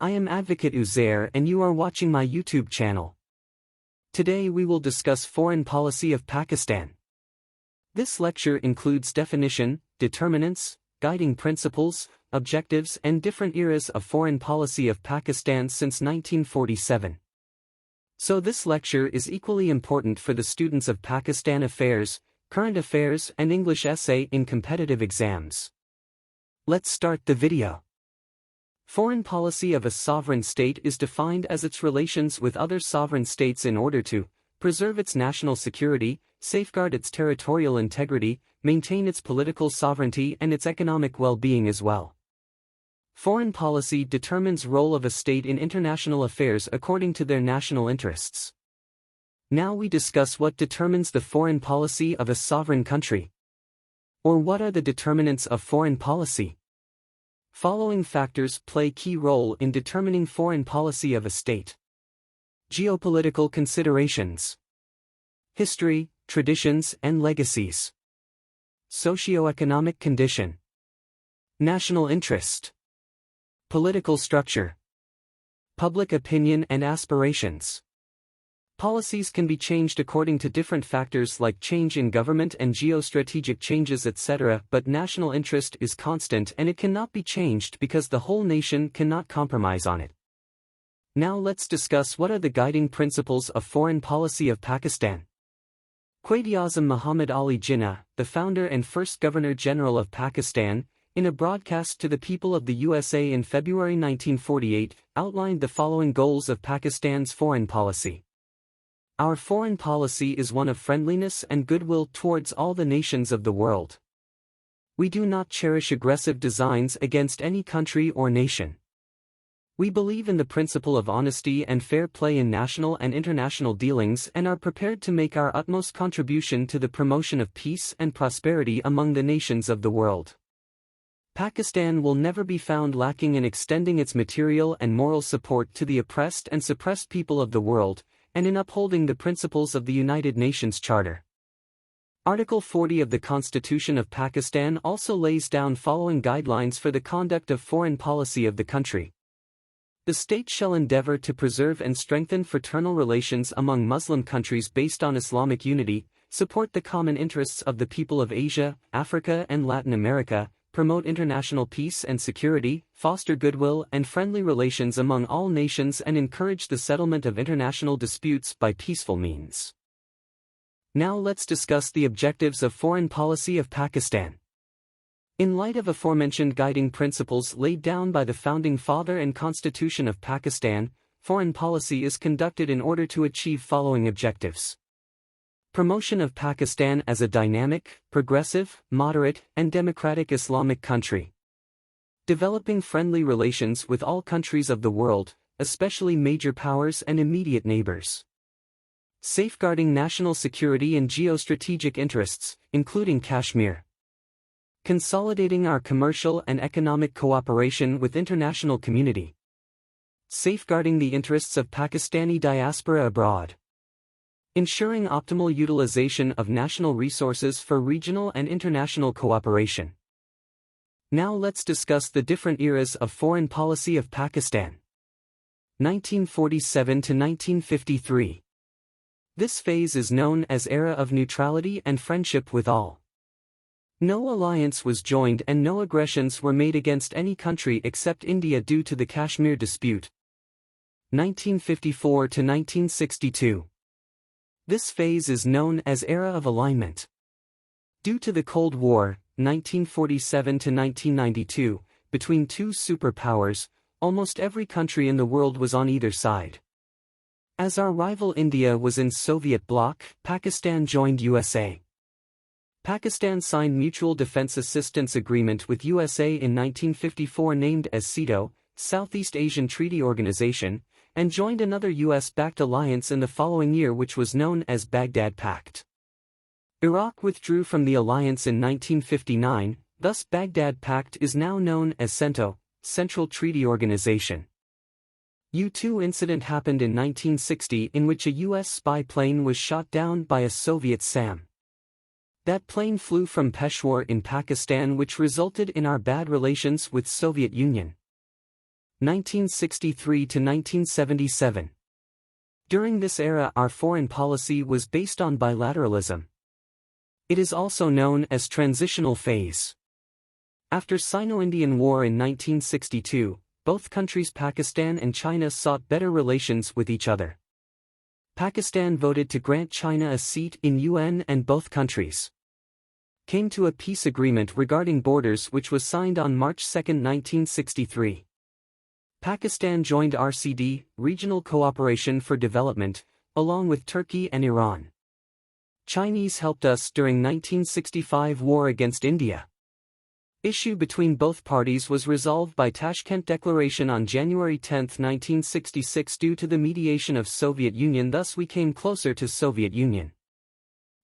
I am Advocate Uzair and you are watching my YouTube channel. Today we will discuss foreign policy of Pakistan. This lecture includes definition, determinants, guiding principles, objectives and different eras of foreign policy of Pakistan since 1947. So this lecture is equally important for the students of Pakistan affairs, current affairs and English essay in competitive exams. Let's start the video. Foreign policy of a sovereign state is defined as its relations with other sovereign states in order to preserve its national security, safeguard its territorial integrity, maintain its political sovereignty and its economic well-being as well. Foreign policy determines role of a state in international affairs according to their national interests. Now we discuss what determines the foreign policy of a sovereign country. Or what are the determinants of foreign policy? Following factors play key role in determining foreign policy of a state. Geopolitical considerations. History, traditions and legacies. Socioeconomic condition. National interest. Political structure. Public opinion and aspirations. Policies can be changed according to different factors like change in government and geostrategic changes etc. But national interest is constant and it cannot be changed because the whole nation cannot compromise on it. Now let's discuss what are the guiding principles of foreign policy of Pakistan. Quaid-e-Azam Muhammad Ali Jinnah, the founder and first Governor-General of Pakistan, in a broadcast to the people of the USA in February 1948, outlined the following goals of Pakistan's foreign policy. Our foreign policy is one of friendliness and goodwill towards all the nations of the world. We do not cherish aggressive designs against any country or nation. We believe in the principle of honesty and fair play in national and international dealings and are prepared to make our utmost contribution to the promotion of peace and prosperity among the nations of the world. Pakistan will never be found lacking in extending its material and moral support to the oppressed and suppressed people of the world, and in upholding the principles of the United Nations Charter. Article 40 of the Constitution of Pakistan also lays down following guidelines for the conduct of foreign policy of the country. The state shall endeavor to preserve and strengthen fraternal relations among Muslim countries based on Islamic unity, support the common interests of the people of Asia, Africa and Latin America, promote international peace and security, foster goodwill and friendly relations among all nations and encourage the settlement of international disputes by peaceful means. Now let's discuss the objectives of foreign policy of Pakistan. In light of aforementioned guiding principles laid down by the Founding Father and Constitution of Pakistan, foreign policy is conducted in order to achieve following objectives. Promotion of Pakistan as a dynamic, progressive, moderate, and democratic Islamic country. Developing friendly relations with all countries of the world, especially major powers and immediate neighbors. Safeguarding national security and geostrategic interests, including Kashmir. Consolidating our commercial and economic cooperation with international community. Safeguarding the interests of Pakistani diaspora abroad. Ensuring optimal utilization of national resources for regional and international cooperation. Now let's discuss the different eras of foreign policy of Pakistan. 1947 to 1953. This phase is known as era of neutrality and friendship with all. No alliance was joined and no aggressions were made against any country except India due to the Kashmir dispute. 1954 to 1962. This phase is known as Era of Alignment. Due to the Cold War, 1947 to 1992, between two superpowers, almost every country in the world was on either side. As our rival India was in Soviet bloc, Pakistan joined USA. Pakistan signed Mutual Defense Assistance Agreement with USA in 1954 named as SEATO, Southeast Asian Treaty Organization, and joined another US-backed alliance in the following year which was known as Baghdad Pact. Iraq withdrew from the alliance in 1959, thus Baghdad Pact is now known as CENTO, Central Treaty Organization. U-2 incident happened in 1960 in which a US spy plane was shot down by a Soviet SAM. That plane flew from Peshawar in Pakistan which resulted in our bad relations with Soviet Union. 1963 to 1977. During this era, our foreign policy was based on bilateralism. It is also known as transitional phase. After Sino-Indian War in 1962, both countries Pakistan and China sought better relations with each other. Pakistan voted to grant China a seat in UN, and both countries came to a peace agreement regarding borders which was signed on March 2, 1963. Pakistan joined RCD, Regional Cooperation for Development, along with Turkey and Iran. Chinese helped us during 1965 war against India. Issue between both parties was resolved by Tashkent Declaration on January 10, 1966 due to the mediation of Soviet Union. Thus we came closer to Soviet Union.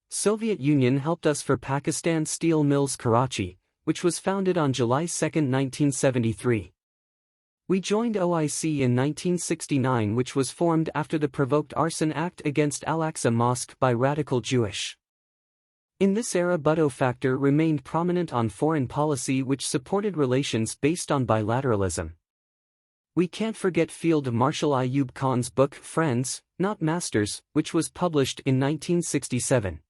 Soviet Union helped us for Pakistan Steel Mills Karachi, which was founded on July 2, 1973. We joined OIC in 1969, which was formed after the provoked arson act against Al-Aqsa Mosque by radical Jewish. In this era, Bhutto factor remained prominent on foreign policy, which supported relations based on bilateralism. We can't forget Field Marshal Ayub Khan's book Friends, Not Masters, which was published in 1967.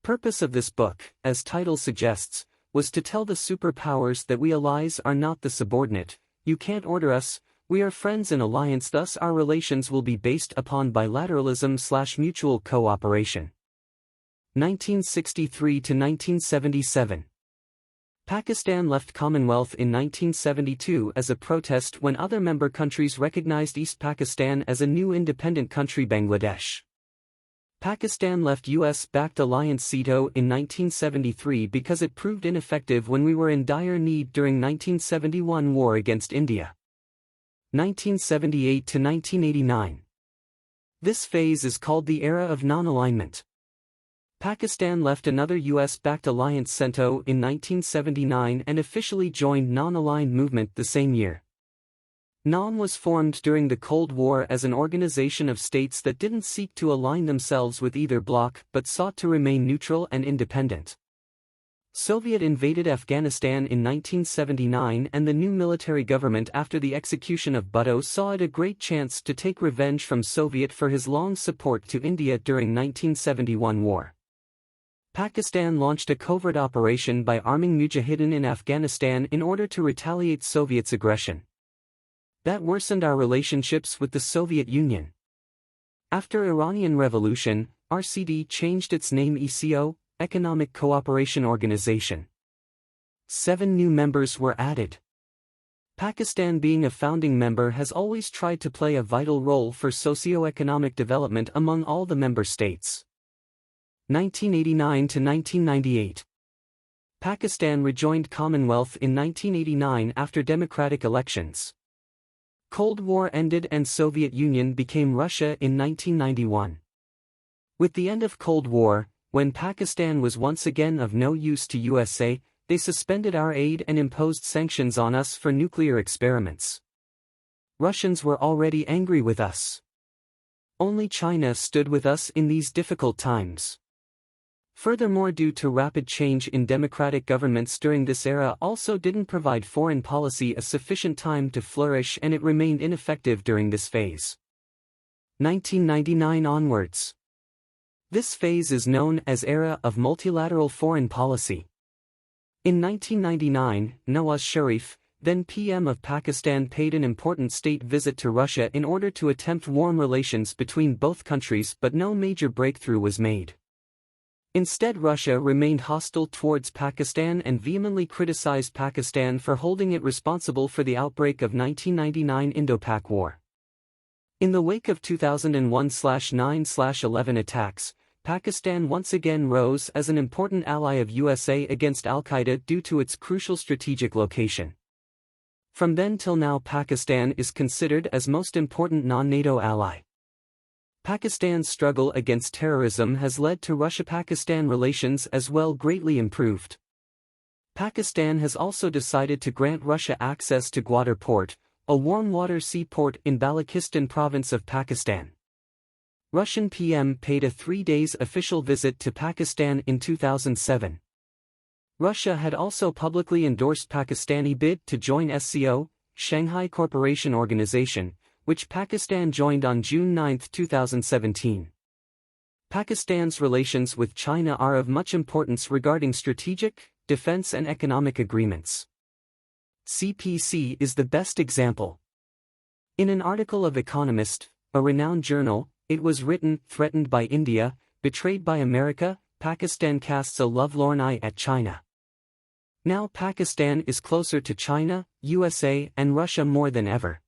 Purpose of this book, as title suggests, was to tell the superpowers that we allies are not the subordinate. You can't order us, we are friends in alliance, thus our relations will be based upon bilateralism/mutual cooperation. 1963 to 1977. Pakistan left Commonwealth in 1972 as a protest when other member countries recognized East Pakistan as a new independent country, Bangladesh. Pakistan left US-backed alliance SEATO in 1973 because it proved ineffective when we were in dire need during 1971 war against India. 1978 to 1989. This phase is called the era of non-alignment. Pakistan left another US-backed alliance CENTO in 1979 and officially joined non-aligned movement the same year. NAM was formed during the Cold War as an organization of states that didn't seek to align themselves with either bloc but sought to remain neutral and independent. Soviet invaded Afghanistan in 1979, and the new military government after the execution of Bhutto saw it a great chance to take revenge from Soviet for his long support to India during 1971 war. Pakistan launched a covert operation by arming Mujahideen in Afghanistan in order to retaliate Soviet's aggression. That worsened our relationships with the Soviet Union. After Iranian Revolution, RCD changed its name ECO, Economic Cooperation Organization. 7 new members were added. Pakistan, being a founding member, has always tried to play a vital role for socio-economic development among all the member states. 1989 to 1998. Pakistan rejoined Commonwealth in 1989 after democratic elections. Cold War ended and Soviet Union became Russia in 1991. With the end of Cold War, when Pakistan was once again of no use to USA, they suspended our aid and imposed sanctions on us for nuclear experiments. Russians were already angry with us. Only China stood with us in these difficult times. Furthermore, due to rapid change in democratic governments during this era also didn't provide foreign policy a sufficient time to flourish, and it remained ineffective during this phase. 1999 onwards. This phase is known as Era of Multilateral Foreign Policy. In 1999, Nawaz Sharif, then PM of Pakistan, paid an important state visit to Russia in order to attempt warm relations between both countries, but no major breakthrough was made. Instead, Russia remained hostile towards Pakistan and vehemently criticized Pakistan for holding it responsible for the outbreak of 1999 Indo-Pak War. In the wake of 2001/9/11 attacks, Pakistan once again rose as an important ally of USA against Al-Qaeda due to its crucial strategic location. From then till now, Pakistan is considered as most important non-NATO ally. Pakistan's struggle against terrorism has led to Russia-Pakistan relations as well greatly improved. Pakistan has also decided to grant Russia access to Gwadar Port, a warm water seaport in Balochistan province of Pakistan. Russian PM paid a 3-day official visit to Pakistan in 2007. Russia had also publicly endorsed Pakistani bid to join SCO, Shanghai Cooperation Organization, which Pakistan joined on June 9, 2017. Pakistan's relations with China are of much importance regarding strategic, defense and economic agreements. CPC is the best example. In an article of Economist, a renowned journal, it was written, "Threatened by India, betrayed by America, Pakistan casts a lovelorn eye at China." Now Pakistan is closer to China, USA, and Russia more than ever.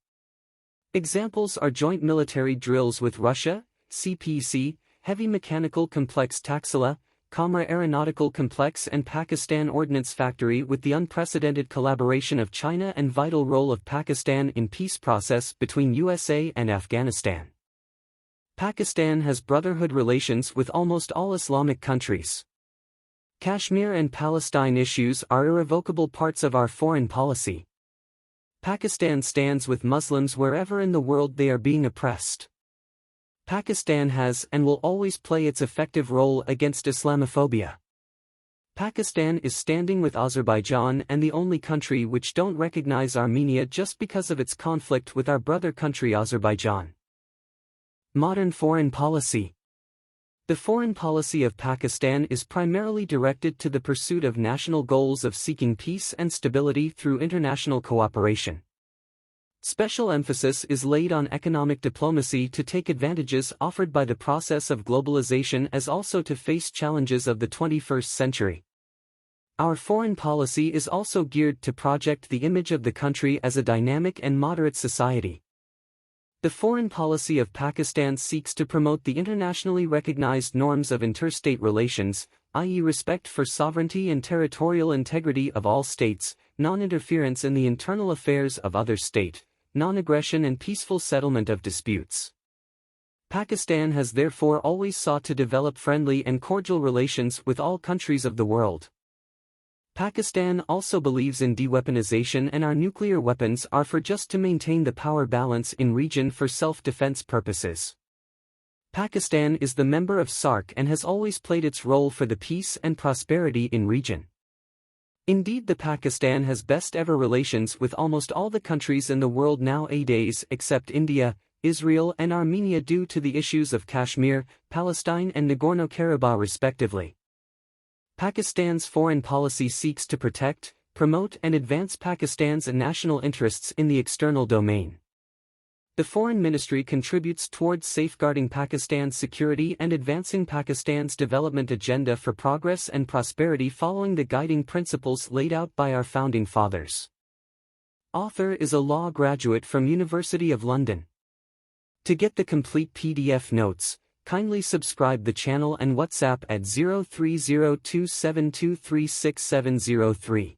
Examples are joint military drills with Russia, CPC, Heavy Mechanical Complex Taxila, Kamra Aeronautical Complex and Pakistan Ordnance Factory, with the unprecedented collaboration of China and vital role of Pakistan in peace process between USA and Afghanistan. Pakistan has brotherhood relations with almost all Islamic countries. Kashmir and Palestine issues are irrevocable parts of our foreign policy. Pakistan stands with Muslims wherever in the world they are being oppressed. Pakistan has and will always play its effective role against Islamophobia. Pakistan is standing with Azerbaijan and the only country which don't recognize Armenia just because of its conflict with our brother country Azerbaijan. Modern foreign policy. The foreign policy of Pakistan is primarily directed to the pursuit of national goals of seeking peace and stability through international cooperation. Special emphasis is laid on economic diplomacy to take advantages offered by the process of globalization as also to face challenges of the 21st century. Our foreign policy is also geared to project the image of the country as a dynamic and moderate society. The foreign policy of Pakistan seeks to promote the internationally recognized norms of interstate relations, i.e., respect for sovereignty and territorial integrity of all states, non-interference in the internal affairs of other states, non-aggression and peaceful settlement of disputes. Pakistan has therefore always sought to develop friendly and cordial relations with all countries of the world. Pakistan also believes in deweaponization, and our nuclear weapons are for just to maintain the power balance in region for self-defense purposes. Pakistan is the member of SAARC and has always played its role for the peace and prosperity in region. Indeed, the Pakistan has best ever relations with almost all the countries in the world nowadays except India, Israel and Armenia due to the issues of Kashmir, Palestine and Nagorno-Karabakh respectively. Pakistan's foreign policy seeks to protect, promote and advance Pakistan's national interests in the external domain. The Foreign Ministry contributes towards safeguarding Pakistan's security and advancing Pakistan's development agenda for progress and prosperity following the guiding principles laid out by our founding fathers. Author is a law graduate from University of London. To get the complete PDF notes, kindly subscribe the channel and WhatsApp at 030272366703.